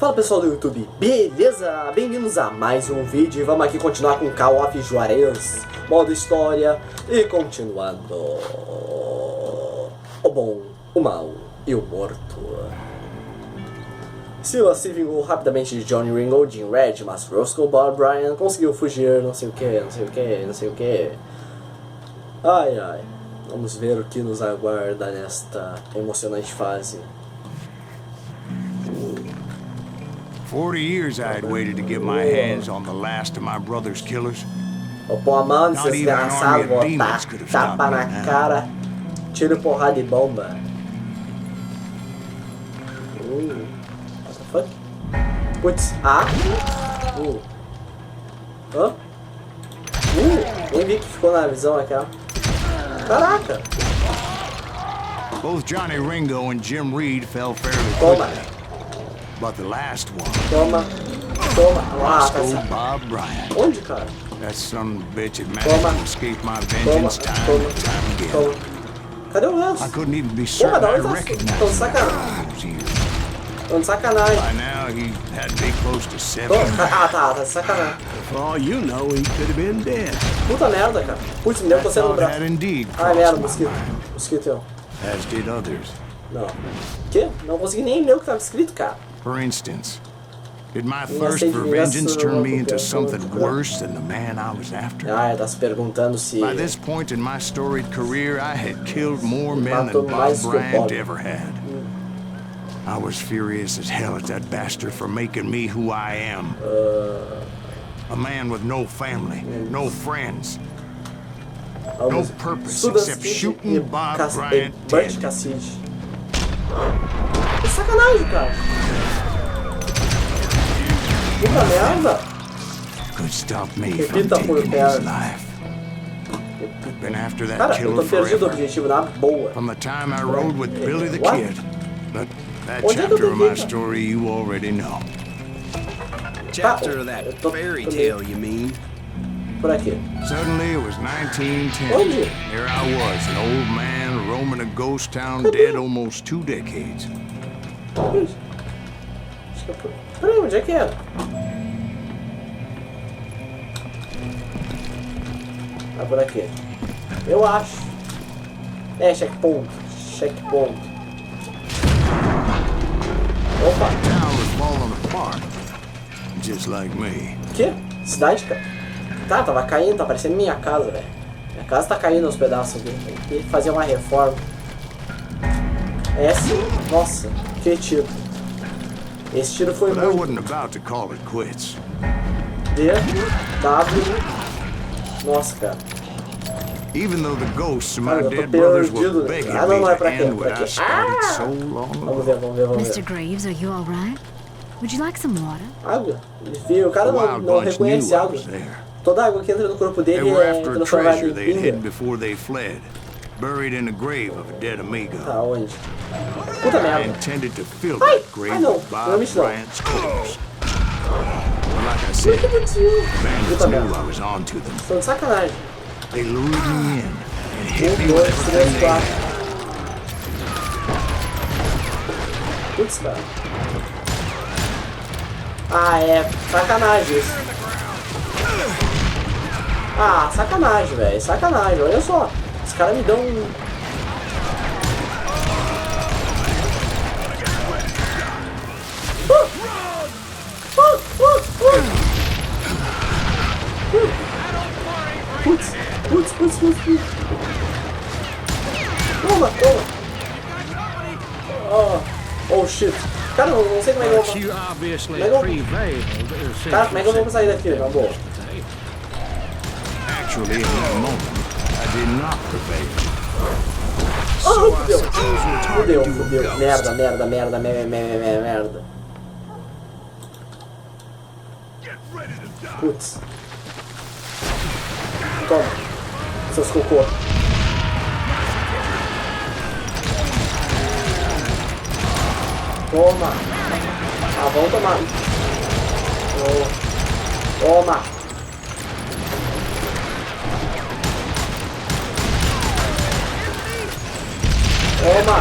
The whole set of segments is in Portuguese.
Fala pessoal do YouTube, beleza? Bem-vindos a mais um vídeo e vamos aqui continuar com Call of Juarez, modo história e continuando. O bom, o mal e o morto. Silas se vingou rapidamente de Johnny Ringo, Jim Red, mas Roscoe Bob Bryan conseguiu fugir, não sei o que. Ai ai, vamos ver o que nos aguarda nesta emocionante fase. 40 years I had waited to get my hands on the last of my brother's killers. Pô, mano, desgraçado, botar tapa na cara, tiro, porrada e bomba. What the fuck? Putz, hã? Nem vi que ficou na visão aquela. Caraca! Both Johnny Ringo and Jim Reed fell fairly Toma! quickly. But the last one, Toma! Roscoe Bob Bryan. Onde, cara? That son of a bitch had managed to escape my vengeance time and time again. Cadê o lance? I couldn't even be certain I recognized him after those years. Tô de sacanagem. By now he had to be close to 7. Tá de sacanagem. For all you know, he could have been dead. Puta merda, cara. Putz, me deu coceira no braço. Ai, merda, mosquito. Mosquito. As did others. Não. Que? Não consegui nem ler o que tava escrito, cara. For instance, did my thirst for vengeance turn me into something worse than the man I was after? Ah, tá se perguntando se... By this point in my storied career, I had killed more men than Bob Bryant ever had. I was furious as hell at that bastard for making me who I am. A man with no family, no friends, no purpose except shooting Bob Bryant dead. Que sacanagem, cara. Puta merda. Could stop me from Repita por taking his perto. life. Been after that Cara, eu killer tô perdido do forever. objetivo na boa. From the time I rode with Billy the What? Kid. But that Onde é que eu chapter of peguei, my cara? story you already know. Chapter of that fairy tale, you mean? Por aqui. Suddenly it was 1910. Onde? Here I was, an old man roaming a ghost town Cadê? dead almost 2 decades. Acho que é por... Peraí, onde é que era? Ah, por aqui. Eu acho. É, checkpoint. Checkpoint. Opa. Town was falling apart, just like me. Que? Cidade, cara? Tá, tava caindo, tá parecendo minha casa, velho. Minha casa tá caindo aos pedaços aqui. Tem que fazer uma reforma. Esse, nossa, que tiro. Esse tiro foi But I muito. wasn't about to call it quits. D, W. Nossa, cara. Even though the ghosts of Cara, my eu tô dead brothers were perdido. begging Ah, não, não é me pra to quê? end Pra what quê? I started Ah! so long Vamos ago. ver, vamos ver, vamos Mr. ver. Graves, are you all right? Would you like some water? Água. Enfim, o cara The não Wild reconhece Bunch knew água. I was there. Toda a água que entra no corpo They dele were é after a transformada treasure em they'd hidden pinga. before they fled, buried in the grave of a dead amigo. Tá, onde? Puta I merda. intended to fill Ai, that grave ai não, with Bob realmente não. Bryant's corpse. But like I said, Que bonitinho. bandits Puta knew merda. I was onto them. Tô de sacanagem. They lured me in and hit me 1, with 2, 3, everything they 4. had. Putz, cara. Ah, é sacanagem isso. Ah, sacanagem, velho. Sacanagem. Olha só. Os caras me dão um... Putz. Toma. Oh, shit. Cara, não sei como é que eu vou... You obviously Mas não- prevailed. Cara, como é que eu vou sair daqui, na boa? Actually, in that moment, I did not prevail. Oh, I suppose we're talking to a fudeu. ghost. Merda. Putz. Toma. Seus cocô. Toma. Ah, vamos tomar. Toma. Toma.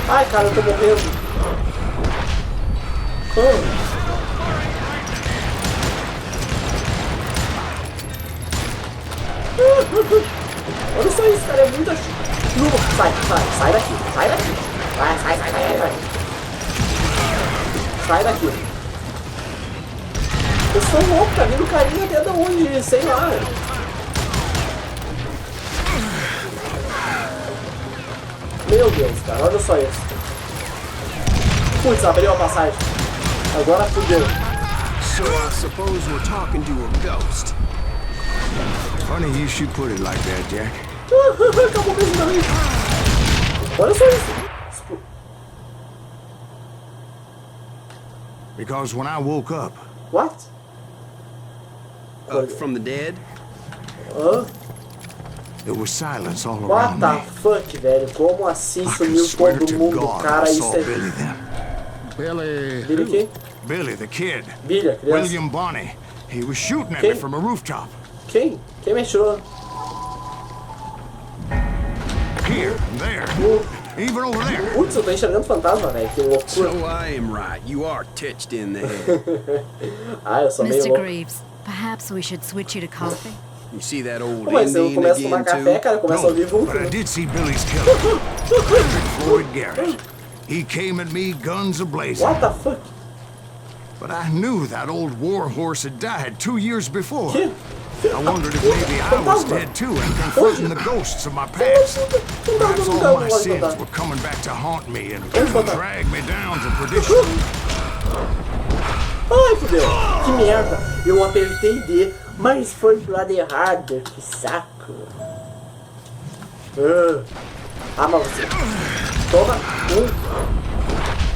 Ai, cara, eu tô morrendo. Olha só isso, cara, é muita... Sai daqui, sai daqui. Vai. Sai daqui. Eu sou louco, tá vindo carinha até de onde, sei lá. Meu Deus, cara, olha só isso. Putz, abriu a passagem. Agora fudeu. So I suppose we're talking to a ghost. Funny you should put it like that, Jack. Acabou mesmo também. Olha só isso. Because when I woke up, What? From the dead? there was silence all What around the me. fuck, velho? Como assim I sumiu swear todo to mundo? God, Cara, I isso saw é... Billy then. Billy quem? Billy, the kid. Billy, a criança. William Bonney. He was shooting at me from a rooftop. Quem? Quem me atirou? Here, there, even over there. Putz, eu tô enxergando fantasma, velho. Que loucura. So I am right. You are touched in the head. Ah, eu sou meio Mr. louco. Greaves, perhaps we should switch you to coffee? You see that old Pô, mas eu Indian começo a tomar again café, too? cara, eu começo a ouvir vulto. But I did see Billy's killer, Frederick Floyd Garrett. He came at me guns a-blazing. What the fuck? But I knew that old war horse had died 2 years before. Que? I wondered if maybe I was dead too and confronting the ghosts of my past. Perhaps all my sins were coming back to haunt me and drag me down to perdition. Ai, fudeu. Que merda. Eu apertei D, mas foi pro lado errado. Que saco. Mas você. Toma.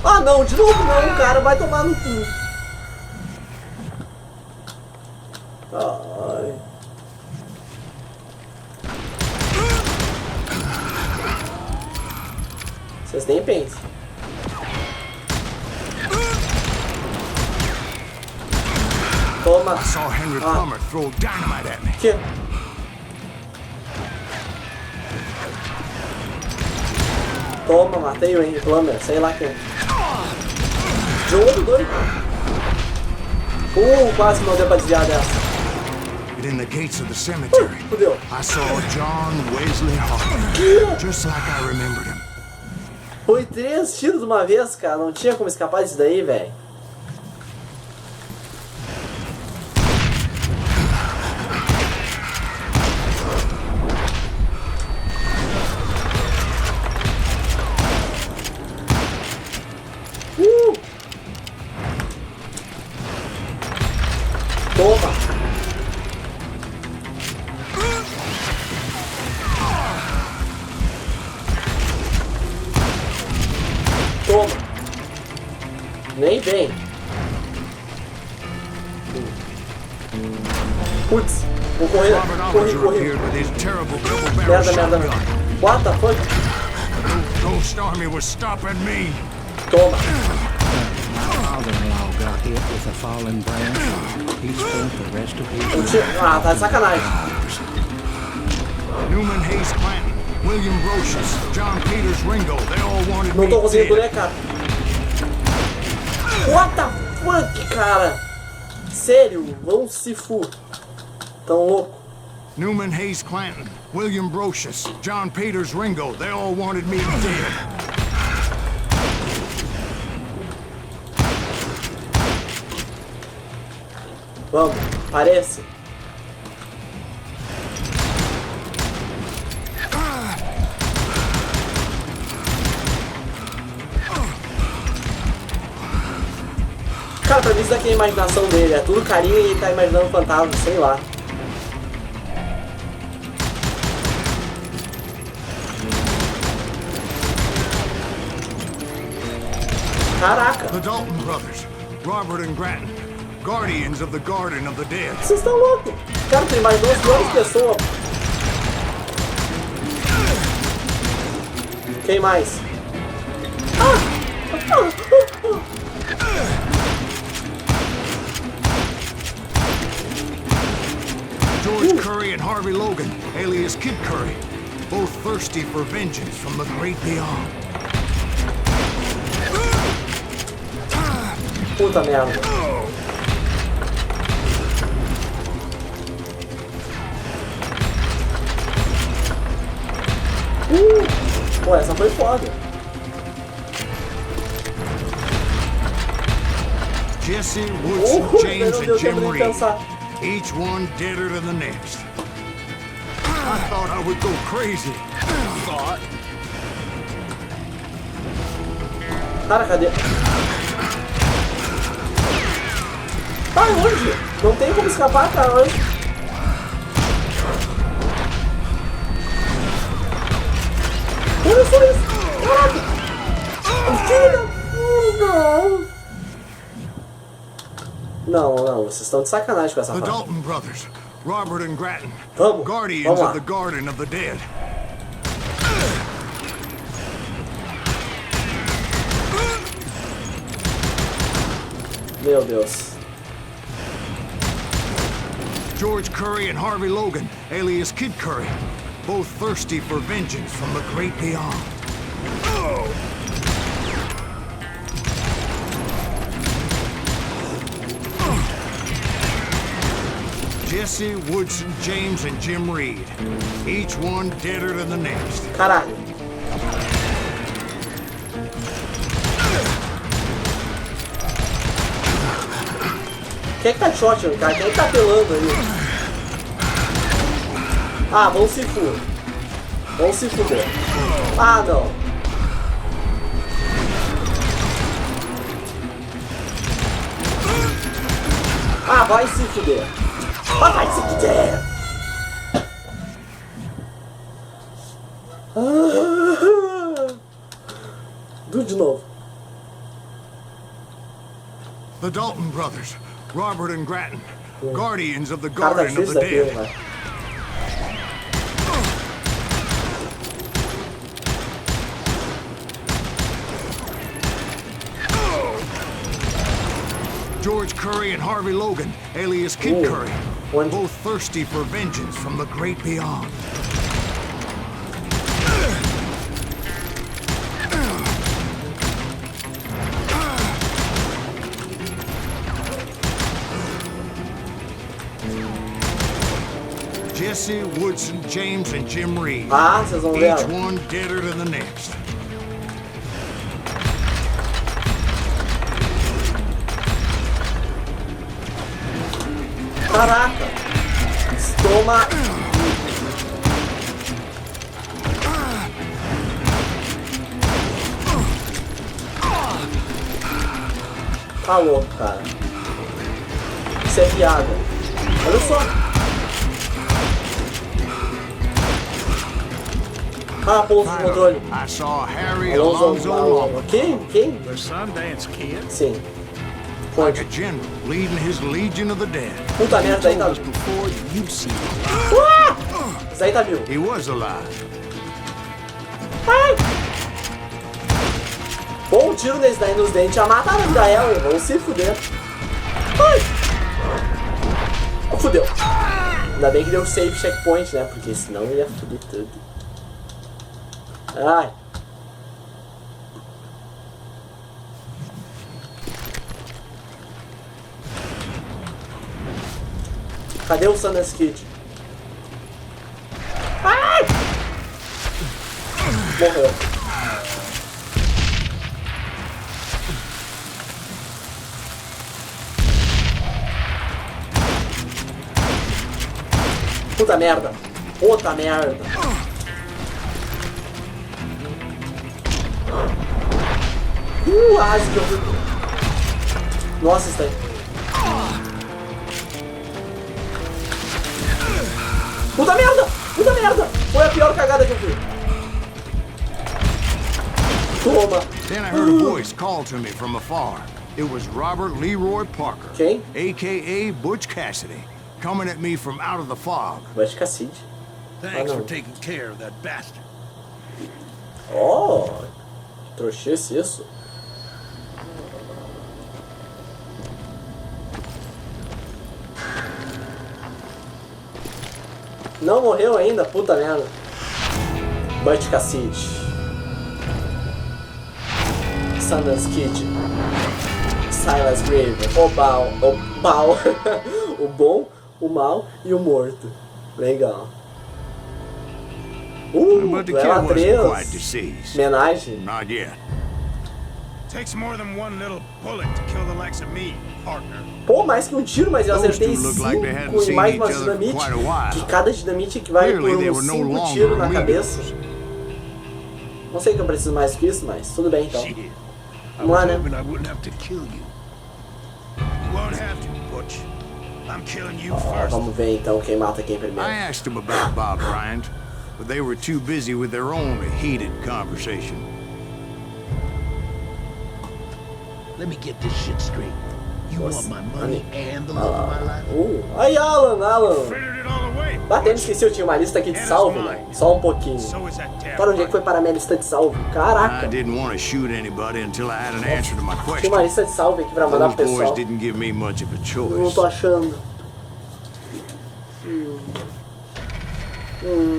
Ah, não. De novo não, cara. Vai tomar no cu. Ai. Vocês nem pensam. Toma. I saw Henry Plummer throw dynamite at me. Que? Toma, matei o Henry Plummer, sei lá quem. De outro doido. Quase não deu pra desviar dessa. And in the gates of the cemetery, Fudeu. I saw John Wesley Hopper, just like I remembered him. Foi 3 tiros de uma vez, cara. Não tinha como escapar disso daí, velho. Toma. Toma. Nem vem. Putz. Vou correr. Corri. With his terrible double-barrel Merda. shotgun. What the fuck? Ghost Army was stopping me. Toma. Father-in-law got hit with a fallen branch. He spent the rest of his life. Ah, tá de sacanagem. Newman Hayes Clanton, William Brocious, John Peters Ringo, they all wanted Não me tô conseguindo ler, dead. cara. What the fuck, cara? Sério? Vão se fu. Tão louco. Newman Hayes Clanton, William Brocious, John Peters Ringo, they all wanted me dead. Vamos, parece. Cara, pra mim isso daqui é a imaginação dele. É tudo carinha e ele tá imaginando fantasma, sei lá. Caraca. The Dalton brothers, Robert and Grattan, guardians of the Garden of the Dead. Vocês estão loucos. Cara, tem mais 2 pessoas. Quem mais? George Curry and Harvey Logan, alias Kid Curry, both thirsty for vengeance from the great beyond. Puta merda. Pô, essa foi foda. Jesse, Woodson, James, and Jim Reed. Pensar. Each one deader than the next. I thought I would go crazy. Thought. Cara, cadê? Tá onde? Não tem como escapar, cara. Onde? Olha só isso! Caraca! Não, vocês estão de sacanagem com essa The parte. Dalton brothers, Robert and Grattan, Vamos, guardians vamos of the Garden of the Dead. Meu Deus. George Curry and Harvey Logan, alias Kid Curry, both thirsty for vengeance from the great beyond. Jesse, Woodson, James, and Jim Reed. Each one deader than the next. Caralho. Quem é que tá shotando, cara? Quem é que tá apelando aí? Ah, vão se fuder. Vão se fuder. Ah, não. Ah, vai se fuder. Ah, vai se fuder. De novo. The Dalton brothers, Robert and Grattan, guardians of the Garden of the Dead. George Curry and Harvey Logan, alias Kid Curry, both thirsty for vengeance from the great beyond. Jesse, Woodson, James, and Jim Reed. Ah, vocês vão ver. Each one deader than the next. Caraca! Toma! Tá louco, cara. Isso é piada. Olha só. Ah, pouso de controle. I saw Harry Alonzo Long. Quem? The Sundance Kid? Sim. Like a general leading his legion of the dead. Puta merda, aí tá vivo. Before you see Isso aí tá vivo. He was alive. Ai. Bom, um tiro desse daí nos dentes já mata a vida ela, vão se fuder. Ai. Fudeu. Ainda bem que deu save checkpoint, né? Porque senão ia fuder tudo. Ai. Cadê o Sundance Kid? Ai! Morreu. Puta merda. Puta merda. Quase que eu fui. Nossa, isso aí. Puta merda! Puta merda! Foi a pior cagada que eu fiz. Toma. Then I heard a voice call to me from afar. It was Robert Leroy Parker, Quem? a.k.a. Butch Cassidy, coming at me from out of the fog. Butch Cassidy. Thanks Ah, for não. taking care of that bastard. Oh, trouxice isso. Não morreu ainda, puta merda. Butch Cassidy. Sundance Kid. Silas Grave. O pau. O bom, o mal e o morto. Legal. But the kid ela wasn't quite 3. deceased. Homenagem. Not yet. Takes more than one little bullet to kill the likes of me, partner. Pô, mais que um tiro, mas eu acertei 5 e mais uma dinamite. Que cada dinamite equivale por uns 5 tiros na cabeça. Não sei que eu preciso mais que isso, mas tudo bem então. Vamos lá, né? Vamos ver então quem mata quem primeiro. I asked them about Bob Bryant, but they were too busy with their own heated conversation. Let me get this shit straight. You want my money and the love of my life? Aí, Alan. Batendo, esqueci, eu tinha uma lista aqui de salve, né? Só um pouquinho. Cara, onde é que foi para a minha lista de salve? Caraca! I didn't want to shoot anybody until I had an answer to my Tinha question. uma lista de salve aqui pra mandar pro Those boys pessoal. didn't give me much of a Não choice. tô achando.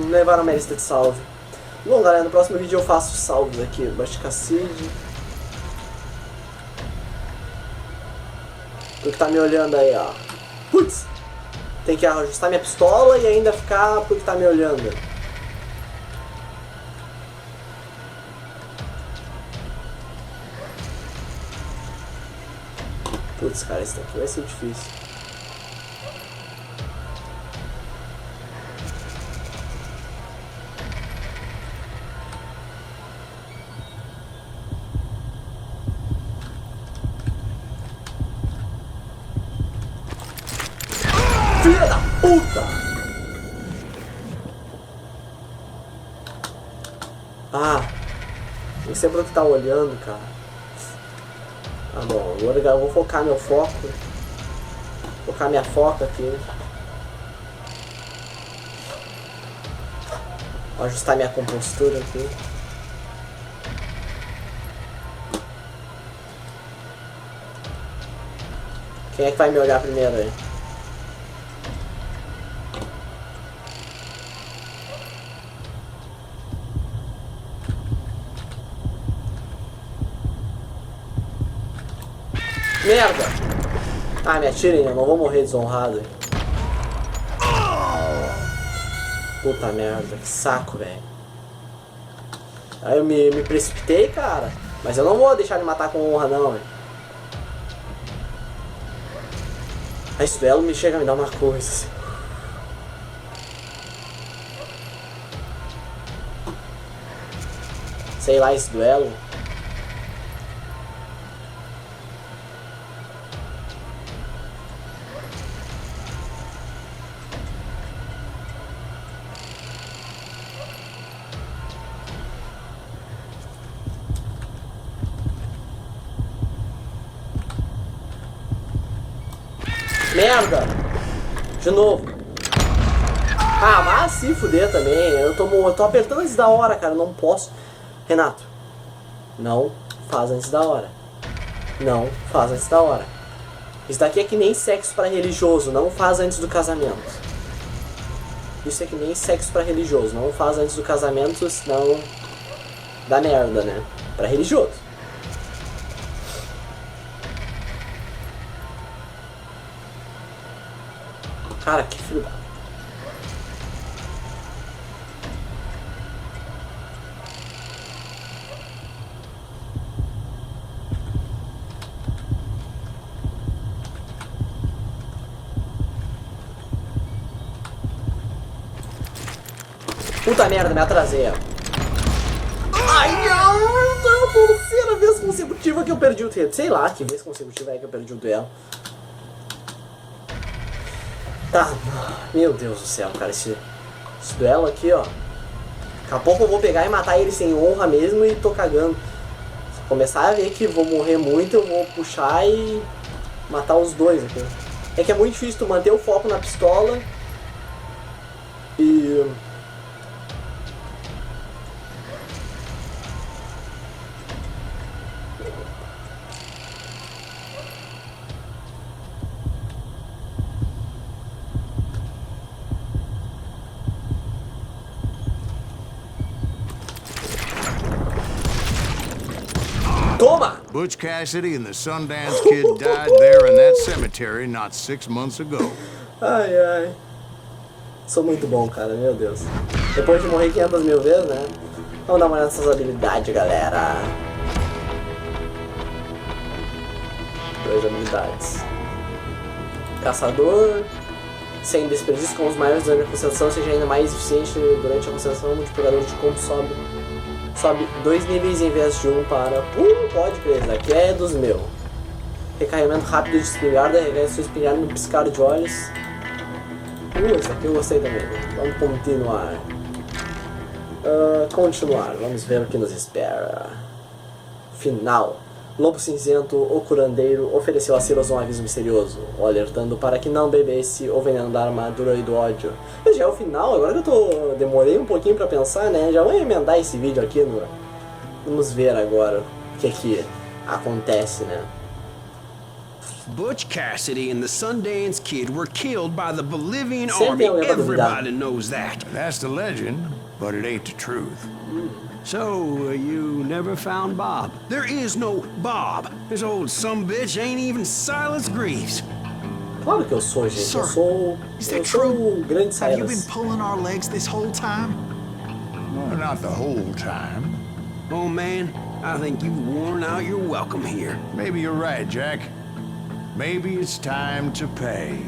Levaram a minha lista de salve. Bom, galera, no próximo vídeo eu faço salves aqui. Basticacide. Tu que tá me olhando aí, ó. Putz! Tem que ajustar minha pistola e ainda ficar porque tá me olhando. Putz, cara, esse daqui vai ser difícil. Filha da puta! Ah, nem sei pra que tá olhando, cara. Tá bom, agora eu vou focar meu foco. Focar minha foca aqui. Vou ajustar minha compostura aqui. Quem é que vai me olhar primeiro aí? Merda! Ah, me atirem, eu não vou morrer desonrado. Puta merda, que saco, velho. Aí eu me precipitei, cara. Mas eu não vou deixar ele matar com honra, não, velho. Aí esse duelo me chega a me dar uma coisa assim. Sei lá, esse duelo. Merda! De novo. Ah, vai se fuder também. Eu tô apertando antes da hora, cara. Eu não posso. Renato. Não faz antes da hora. Não faz antes da hora. Isso daqui é que nem sexo pra religioso. Não faz antes do casamento. Isso é que nem sexo pra religioso. Não faz antes do casamento, senão dá merda, né? Pra religioso. Cara, que filho da... Puta merda, me atrasei. Ai, não! É a terceira vez consecutiva que eu perdi o duelo. Sei lá que vez consecutiva é que eu perdi o duelo. Tá, meu Deus do céu, cara, esse duelo aqui, ó. Daqui a pouco eu vou pegar e matar ele sem honra mesmo e tô cagando. Se começar a ver que vou morrer muito, eu vou puxar e matar os dois aqui. É que é muito difícil tu manter o foco na pistola e... Toma! Butch Cassidy and the Sundance Kid died there in that cemetery not 6 months ago. Ai, ai. Sou muito bom, cara, meu Deus. Depois de morrer 500 mil vezes, né? Vamos dar uma olhada nessas habilidades, galera. 2 habilidades. Caçador. Sem desperdício com os maiores durante a concentração, seja ainda mais eficiente durante a concentração. O multiplicador de combo sobe 2 níveis em vez de 1 para... pode crer, isso daqui é dos meus. Recarregamento rápido de espingarda, recarrega sua espingarda no piscar de olhos. Isso aqui eu gostei também. Vamos continuar. Vamos ver o que nos espera. Final. Lobo cinzento, o curandeiro, ofereceu a Silas um aviso misterioso, o alertando para que não bebesse o veneno da armadura e do ódio. Mas já é o final, agora que eu demorei um pouquinho pra pensar, né? Já vou emendar esse vídeo aqui no... Vamos ver agora o que acontece, né? Butch Cassidy and the Sundance Kid were killed by the Bolivian army. Everybody knows that. That's the legend, but it ain't the truth. So, you never found Bob? There is no Bob. This old sumbitch ain't even Silas Greaves. Claro que eu sou, gente. Sir, eu sou o grande Silas. Have you been pulling our legs this whole time? Well, not the whole time. Oh man, I think you've worn out your welcome here. Maybe you're right, Jack. Maybe it's time to pay.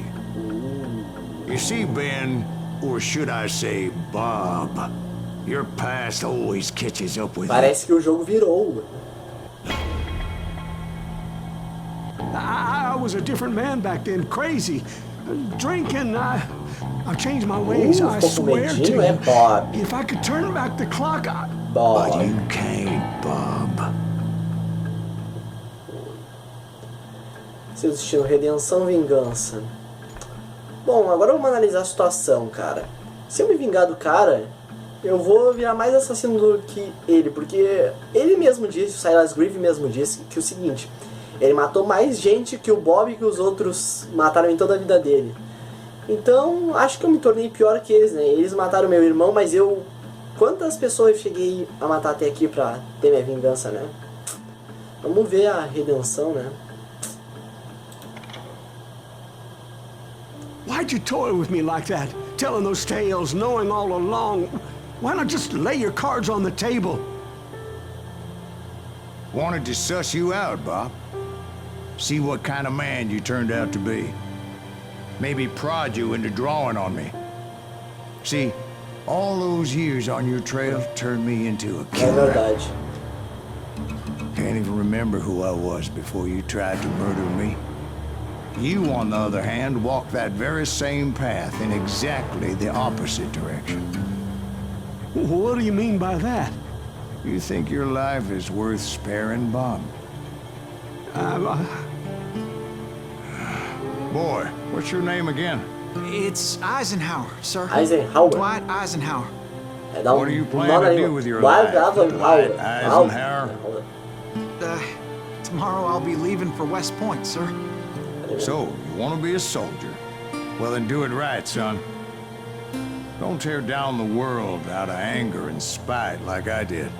You see, Ben, or should I say Bob, your past always catches up with you. Parece que o jogo virou. I was a different man back then, crazy. Drinking, I've changed my ways, I swear to you. Bob. If I could turn back the clock, Bob. But you can't, Bob. Seu destino, redenção, vingança. Bom, agora vamos analisar a situação, cara. Se eu me vingar do cara, eu vou virar mais assassino do que ele, porque ele mesmo disse, o Silas Greaves mesmo disse, que é o seguinte: ele matou mais gente que o Bob e que os outros mataram em toda a vida dele. Então, acho que eu me tornei pior que eles, né? Eles mataram meu irmão, mas eu... Quantas pessoas eu cheguei a matar até aqui pra ter minha vingança, né? Vamos ver a redenção, né? why'd you toy with me like that? Telling those tales, knowing all along. Why not just lay your cards on the table? Wanted to suss you out, Bob. See what kind of man you turned out to be. Maybe prod you into drawing on me. See, all those years on your trail turned me into a killer. Can't even remember who I was before you tried to murder me. You, on the other hand, walked that very same path in exactly the opposite direction. What do you mean by that? You think your life is worth sparing, Bob? Boy, what's your name again? It's Eisenhower, sir. Eisenhower. Dwight Eisenhower. What are you planning to do with your life, Dwight Eisenhower? Tomorrow I'll be leaving for West Point, sir. So, you want to be a soldier? Well, then do it right, son. Don't tear down the world out of anger and spite like I did.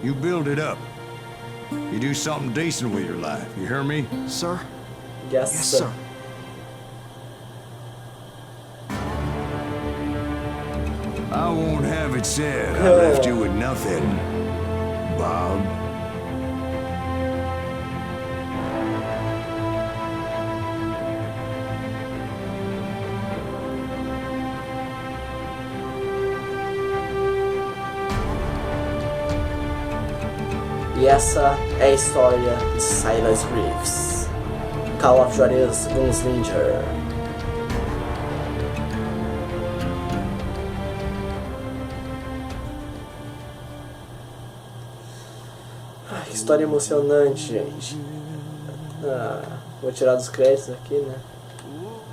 You build it up. You do something decent with your life. You hear me? Sir? Yes, sir. I won't have it said I left you with nothing, Bob. E essa é a história de Silas Greaves, Call of Juarez Gunslinger. Que história emocionante, gente. Vou tirar dos créditos aqui, né?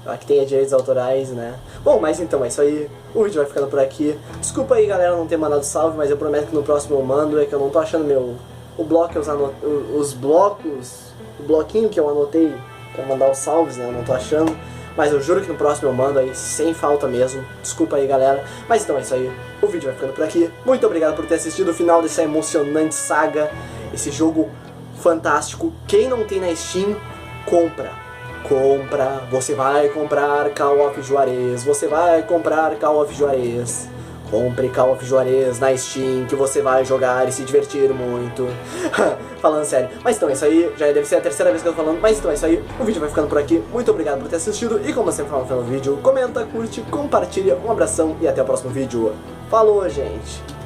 Aqui tem direitos autorais, né? Bom, mas então é isso aí. O vídeo vai ficando por aqui. Desculpa aí, galera, não ter mandado salve, mas eu prometo que no próximo eu mando. É que eu não tô achando o bloco, os blocos, o bloquinho que eu anotei pra mandar os salves, né? Eu não tô achando. Mas eu juro que no próximo eu mando aí, sem falta mesmo. Desculpa aí, galera. Mas então é isso aí. O vídeo vai ficando por aqui. Muito obrigado por ter assistido o final dessa emocionante saga. Esse jogo fantástico. Quem não tem na Steam, compra. Você vai comprar Call of Juarez, você vai comprar Call of Juarez. Compre Call of Juarez na Steam, que você vai jogar e se divertir muito. Falando sério. Mas então é isso aí, já deve ser a terceira vez que eu tô falando, mas então é isso aí, o vídeo vai ficando por aqui. Muito obrigado por ter assistido e como eu sempre falo no final do vídeo, comenta, curte, compartilha, um abração e até o próximo vídeo. Falou, gente!